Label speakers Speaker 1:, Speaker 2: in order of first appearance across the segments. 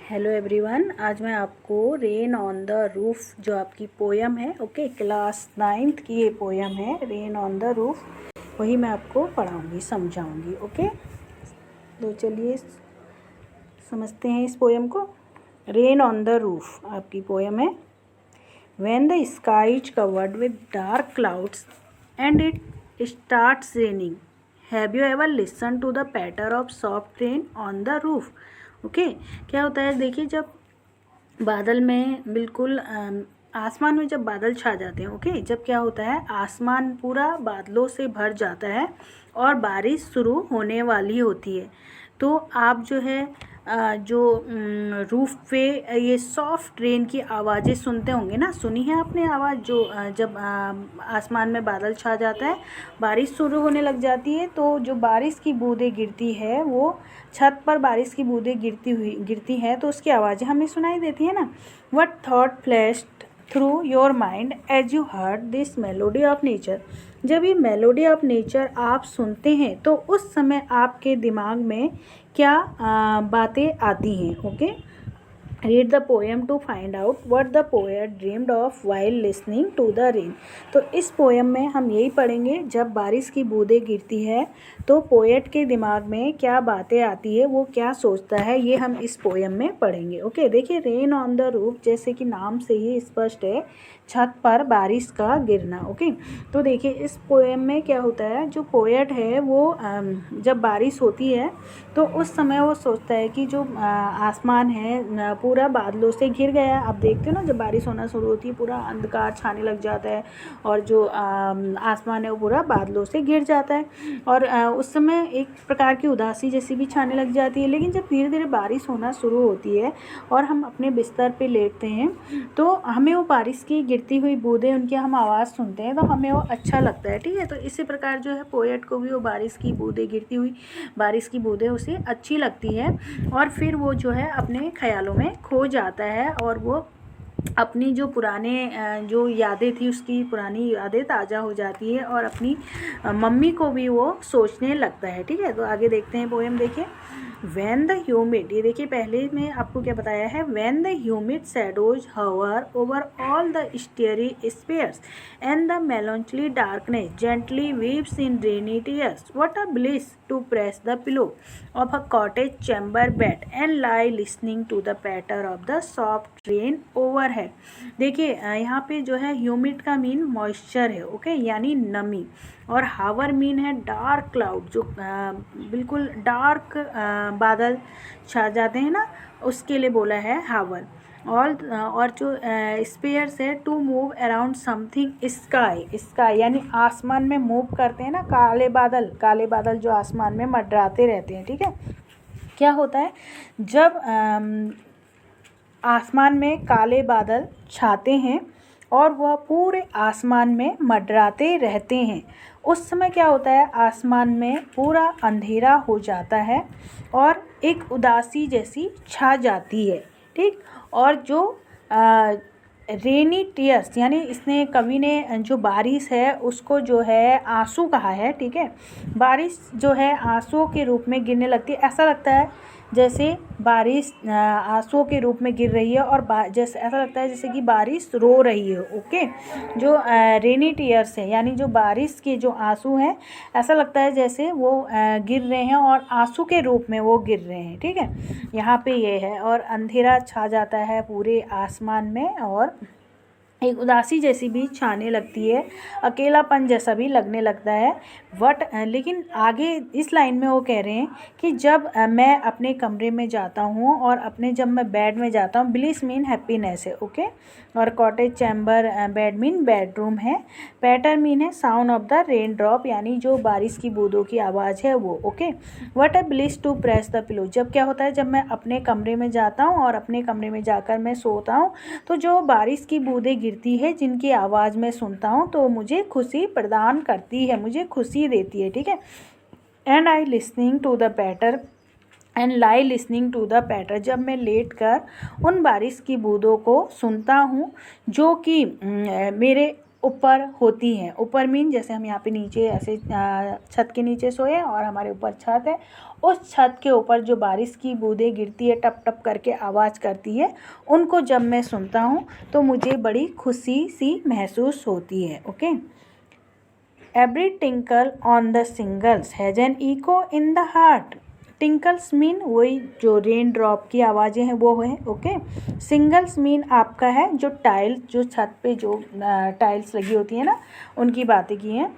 Speaker 1: Hello everyone, आज मैं आपको रेन ऑन द रूफ जो आपकी पोयम है, ओके, क्लास 9th की ये पोयम है रेन ऑन द रूफ, वही मैं आपको पढ़ाऊंगी, समझाऊंगी। ओके, तो चलिए समझते हैं इस पोयम को। रेन ऑन द रूफ आपकी पोयम है। When the sky is covered with dark clouds and it starts raining, have you ever listen to the patter of soft rain on the roof. Okay, क्या होता है, देखिए, जब बादल में बिल्कुल आसमान में जब बादल छा जाते हैं, ओके, जब क्या होता है, आसमान पूरा बादलों से भर जाता है और बारिश शुरू होने वाली होती है, तो आप जो है जो रूफ पे ये सॉफ्ट रेन की आवाज़ें सुनते होंगे ना। सुनी है आपने आवाज़, जो जब आसमान में बादल छा जाता है, बारिश शुरू होने लग जाती है, तो जो बारिश की बूंदें गिरती है, वो छत पर बारिश की बूंदें गिरती हैं, तो उसकी आवाज़ें हमें सुनाई देती है ना। What thought flashed through your mind as you heard this melody of nature. जब ये मेलोडी ऑफ नेचर आप सुनते हैं, तो उस समय आपके दिमाग में क्या बातें आती हैं। Okay, read the poem to find out what the poet dreamed of while listening to the rain. तो इस पोएम में हम यही पढ़ेंगे, जब बारिश की बूंदें गिरती है तो पोएट के दिमाग में क्या बातें आती है, वो क्या सोचता है, ये हम इस पोएम में पढ़ेंगे। ओके, देखिए, रेन ऑन द रूफ, जैसे कि नाम से ही स्पष्ट है, छत पर बारिश का गिरना। ओके, तो देखिए इस पोएम में क्या होता है, जो पोएट है वो जब बारिश होती है तो उस समय वो सोचता है कि जो आसमान है पूरा बादलों से घिर गया है। आप देखते हो ना, जब बारिश होना शुरू होती है पूरा अंधकार छाने लग जाता है और जो आसमान है वो पूरा बादलों से घिर जाता है, और उस समय एक प्रकार की उदासी जैसी भी छाने लग जाती है। लेकिन जब धीरे धीरे बारिश होना शुरू होती है और हम अपने बिस्तर पे लेटते हैं, तो हमें वो बारिश की गिरती हुई बूंदें, उनकी हम आवाज़ सुनते हैं, तो हमें वो अच्छा लगता है। ठीक है, तो इसी प्रकार जो है पोएट को भी वो बारिश की बूंदें, गिरती हुई बारिश की बूंदें उसे अच्छी लगती है, और फिर वो जो है अपने ख्यालों में खो जाता है, और वो अपनी जो पुराने जो यादें थी, उसकी पुरानी यादें ताज़ा हो जाती है, और अपनी मम्मी को भी वो सोचने लगता है। ठीक है, तो आगे देखते हैं पोएम। देखिए, वैन द ह्यूमिड, ये देखिए पहले में आपको क्या बताया है, when the humid shadows hover over all the starry spheres and the melancholy darkness gently weeps in rainy tears, what a bliss to press the pillow of a cottage chamber bed and lie listening to the patter of the soft rain overhead। देखिए यहाँ पे जो है humid का mean moisture है, okay, यानी नमी, और हावर मीन है डार्क क्लाउड, जो बिल्कुल डार्क बादल छा जाते हैं ना, उसके लिए बोला है हावर। और जो स्पेयर्स है, to move around something sky यानी आसमान में मूव करते हैं ना, काले बादल जो आसमान में मंडराते रहते हैं। ठीक है, क्या होता है, जब आसमान में काले बादल छाते हैं और वह पूरे आसमान में मंडराते रहते हैं, उस समय क्या होता है, आसमान में पूरा अंधेरा हो जाता है और एक उदासी जैसी छा जाती है। ठीक, और जो रेनी टीयर्स, यानी इसने, कवि ने जो बारिश है उसको जो है आंसू कहा है। ठीक है, बारिश जो है आंसुओं के रूप में गिरने लगती है, ऐसा लगता है जैसे बारिश आंसुओं के रूप में गिर रही है, और जैसे ऐसा लगता है जैसे कि बारिश रो रही है। ओके, जो रेनी टीयर्स है, यानी जो बारिश के जो आंसू हैं, ऐसा लगता है जैसे वो गिर रहे हैं और आंसू के रूप में वो गिर रहे हैं। ठीक है, यहाँ पे ये है, और अंधेरा छा जाता है पूरे आसमान में, और एक उदासी जैसी भी छाने लगती है, अकेलापन जैसा भी लगने लगता है। लेकिन आगे इस लाइन में वो कह रहे हैं कि जब मैं अपने कमरे में जाता हूँ, और जब मैं बेड में जाता हूँ, ब्लिस मीन हैप्पीनेस है, ओके, और cottage chamber, bed mean bedroom है, पैटर मीन है sound of the rain drop, यानी जो बारिश की बूंदों की आवाज़ है वो। Okay, what a bliss to press the pillow, जब क्या होता है, जब मैं अपने कमरे में जाता हूँ और अपने कमरे में जाकर मैं सोता हूँ, तो जो बारिश की बूंदें गिरती है, जिनकी आवाज़ मैं सुनता हूँ, तो मुझे खुशी प्रदान करती है, मुझे खुशी देती है। ठीक है, and I listening to the patter and lie listening to the patter, जब मैं लेट कर उन बारिश की बूंदों को सुनता हूँ, जो कि मेरे ऊपर होती हैं। ऊपर मीन जैसे हम यहाँ पे नीचे ऐसे छत के नीचे सोए हैं और हमारे ऊपर छत है, उस छत के ऊपर जो बारिश की बूंदें गिरती है, टप टप करके आवाज़ करती है, उनको जब मैं सुनता हूँ तो मुझे बड़ी खुशी सी महसूस होती है। Okay, every tinkle on the shingles has an echo in the heart. Tinkles mean वही जो रेन ड्रॉप की आवाज़ें हैं वो है। ओके, सिंगल्स मीन आपका है जो टाइल्स, जो छत पे जो टाइल्स लगी होती है ना, उनकी बातें की हैं।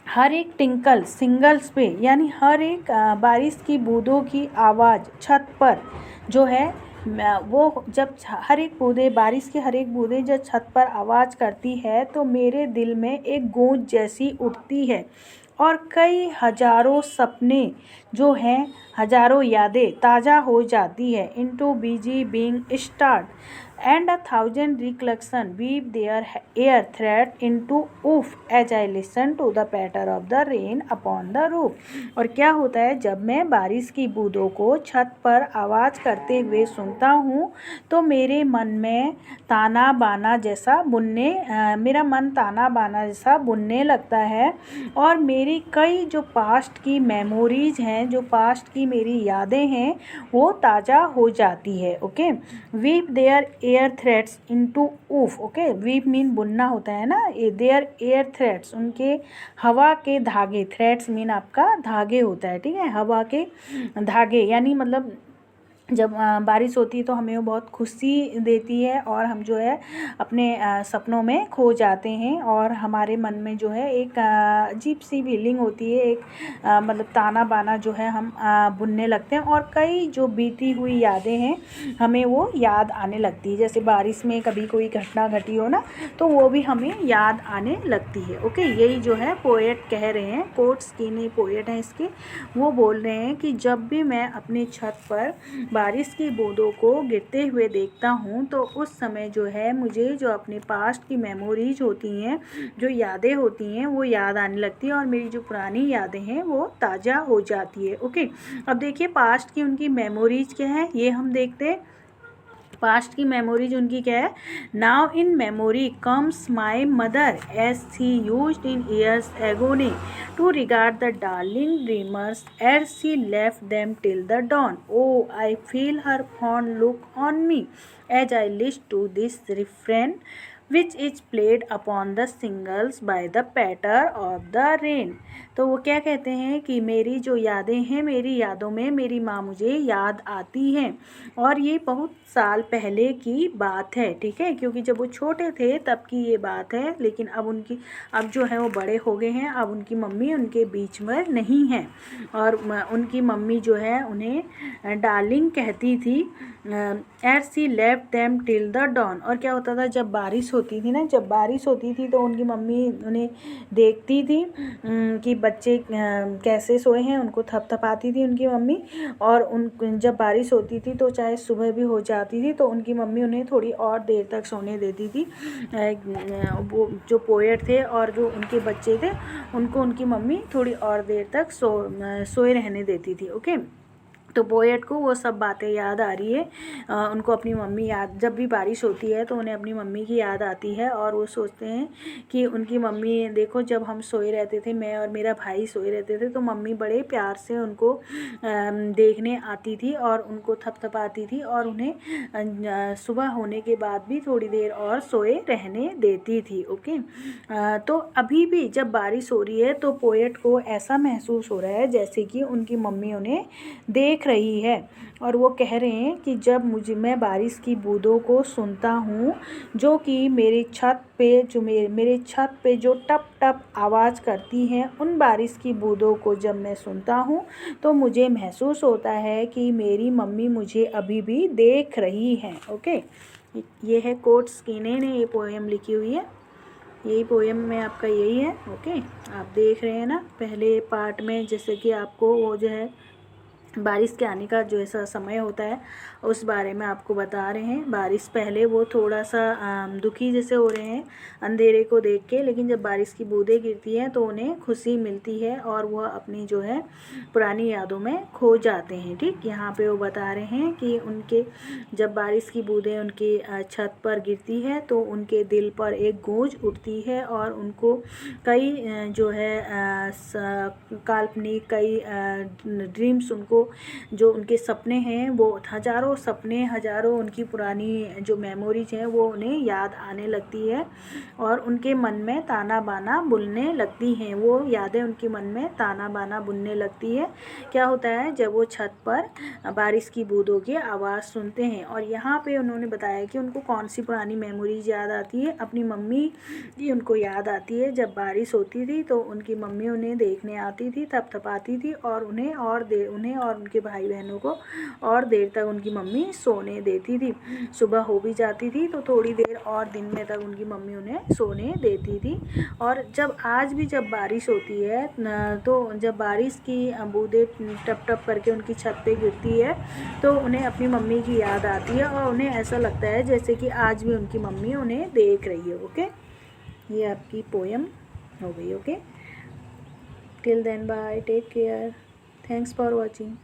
Speaker 1: हर एक टिंकल सिंगल्स पे यानी हर एक बारिश की बूंदों की आवाज़ छत पर जो है वो जब हर एक बूंदे बारिश की हर एक बूंदे जब छत पर आवाज़ करती है तो मेरे दिल में एक गूंज जैसी उठती है और कई हजारों सपने जो हैं, हजारों यादें ताज़ा हो जाती है। Into busy being start and 1,000 recollection weave their air thread into oof as I listen to the patter of the rain upon the roof। और क्या होता है जब मैं बारिश की बूंदों को छत पर आवाज़ करते हुए सुनता हूँ तो मेरे मन में ताना बाना जैसा बुनने मेरा मन ताना बाना जैसा बुनने लगता है और मेरी कई जो पास्ट की मेमोरीज हैं, जो पास्ट की मेरी यादें हैं, वो ताज़ा हो जाती है। Okay, weave their air threads into woof. Okay, weave mean बुनना होता है ना, देयर एयर थ्रेड्स उनके हवा के धागे, थ्रेड्स मीन आपका धागे होता है, ठीक है, हवा के धागे यानी मतलब जब बारिश होती है तो हमें वो बहुत खुशी देती है और हम जो है अपने सपनों में खो जाते हैं और हमारे मन में जो है एक अजीब सी फीलिंग होती है, एक मतलब ताना बाना जो है हम बुनने लगते हैं और कई जो बीती हुई यादें हैं हमें वो याद आने लगती है। जैसे बारिश में कभी कोई घटना घटी हो ना तो वो भी हमें याद आने लगती है। ओके, यही जो है पोएट कह रहे हैं, कोट्स की नहीं पोएट हैं इसके, वो बोल रहे हैं कि जब भी मैं अपनी छत पर बारिश की बूंदों को गिरते हुए देखता हूँ तो उस समय जो है मुझे जो अपने पास्ट की मेमोरीज होती हैं, जो यादें होती हैं, वो याद आने लगती है और मेरी जो पुरानी यादें हैं वो ताज़ा हो जाती है। ओके, अब देखिए पास्ट की उनकी मेमोरीज क्या है ये हम देखते हैं। पास्ट की मेमोरीज उनकी क्या है, now in memory comes my mother as she used in years agone to regard the darling dreamers as she left them till the dawn. O I feel her fond look on me as I list to this refrain which is played upon the singles by the patter of the rain। तो वो क्या कहते हैं कि मेरी जो यादें हैं, मेरी यादों में मेरी माँ मुझे याद आती हैं और ये बहुत साल पहले की बात है, ठीक है, क्योंकि जब वो छोटे थे तब की ये बात है, लेकिन अब जो है वो बड़े हो गए हैं, अब उनकी मम्मी उनके बीच में नहीं है और उनकी मम्मी जो है उन्हें डार्लिंग कहती थी as she left them till the dawn. और क्या होता था जब बारिश होती थी ना, जब बारिश होती थी तो उनकी मम्मी उन्हें देखती थी कि बच्चे कैसे सोए हैं, उनको थपथपाती थी उनकी मम्मी और जब बारिश होती थी तो चाहे सुबह भी हो जाती थी तो उनकी मम्मी उन्हें थोड़ी और देर तक सोने देती थी। वो जो पोएट थे और जो उनके बच्चे थे उनको उनकी मम्मी थोड़ी और देर तक सोए रहने देती थी। ओके, तो पोएट को वो सब बातें याद आ रही है, उनको अपनी मम्मी याद, जब भी बारिश होती है तो उन्हें अपनी मम्मी की याद आती है और वो सोचते हैं कि उनकी मम्मी, देखो जब हम सोए रहते थे, मैं और मेरा भाई सोए रहते थे तो मम्मी बड़े प्यार से उनको देखने आती थी और उनको थपथपाती थी और उन्हें सुबह होने के बाद भी थोड़ी देर और सोए रहने देती थी। ओके, तो अभी भी जब बारिश हो रही है तो पोएट को ऐसा महसूस हो रहा है जैसे कि उनकी मम्मी उन्हें देख रही है और वो कह रहे हैं कि जब मैं बारिश की बूंदों को सुनता हूँ जो कि मेरी छत पे जो टप टप आवाज़ करती हैं, उन बारिश की बूंदों को जब मैं सुनता हूँ तो मुझे महसूस होता है कि मेरी मम्मी मुझे अभी भी देख रही हैं। ओके, ये है कोट्स कीने ने ये पोएम लिखी हुई है, यही पोएम में आपका यही है। ओके, आप देख रहे हैं ना पहले पार्ट में जैसे कि आपको वो जो है बारिश के आने का जो ऐसा समय होता है उस बारे में आपको बता रहे हैं। बारिश पहले वो थोड़ा सा दुखी जैसे हो रहे हैं अंधेरे को देख के, लेकिन जब बारिश की बूंदें गिरती हैं तो उन्हें खुशी मिलती है और वह अपनी जो है पुरानी यादों में खो जाते हैं। ठीक, यहाँ पे वो बता रहे हैं कि उनके जब बारिश की बूंदें उनकी छत पर गिरती है तो उनके दिल पर एक गूंज उठती है और उनको कई जो है काल्पनिक कई ड्रीम्स, उनको जो उनके सपने हैं वो हज़ारों सपने, हज़ारों उनकी पुरानी जो मेमोरीज हैं वो उन्हें याद आने लगती है और उनके मन में ताना बाना बुनने लगती हैं। वो यादें उनके मन में ताना बाना बुनने लगती है। क्या होता है जब वो छत पर बारिश की बूंदों की आवाज़ सुनते हैं। और यहाँ पे उन्होंने बताया कि उनको कौन सी पुरानी मेमोरीज याद आती है। अपनी मम्मी की उनको याद आती है। जब बारिश होती थी तो उनकी मम्मी उन्हें देखने आती थी, थपथपाती थी और उन्हें और उनके भाई बहनों को और देर तक उनकी मम्मी सोने देती थी। सुबह हो भी जाती थी तो थोड़ी देर और दिन में तक उनकी मम्मी उन्हें सोने देती थी। और जब आज भी जब बारिश होती है तो जब बारिश की बूंदें टप टप करके उनकी छत पे गिरती है तो उन्हें अपनी मम्मी की याद आती है और उन्हें ऐसा लगता है जैसे कि आज भी उनकी मम्मी उन्हें देख रही है। ओके, ये आपकी पोयम हो गई। Okay, till then bye, take care, thanks for watching.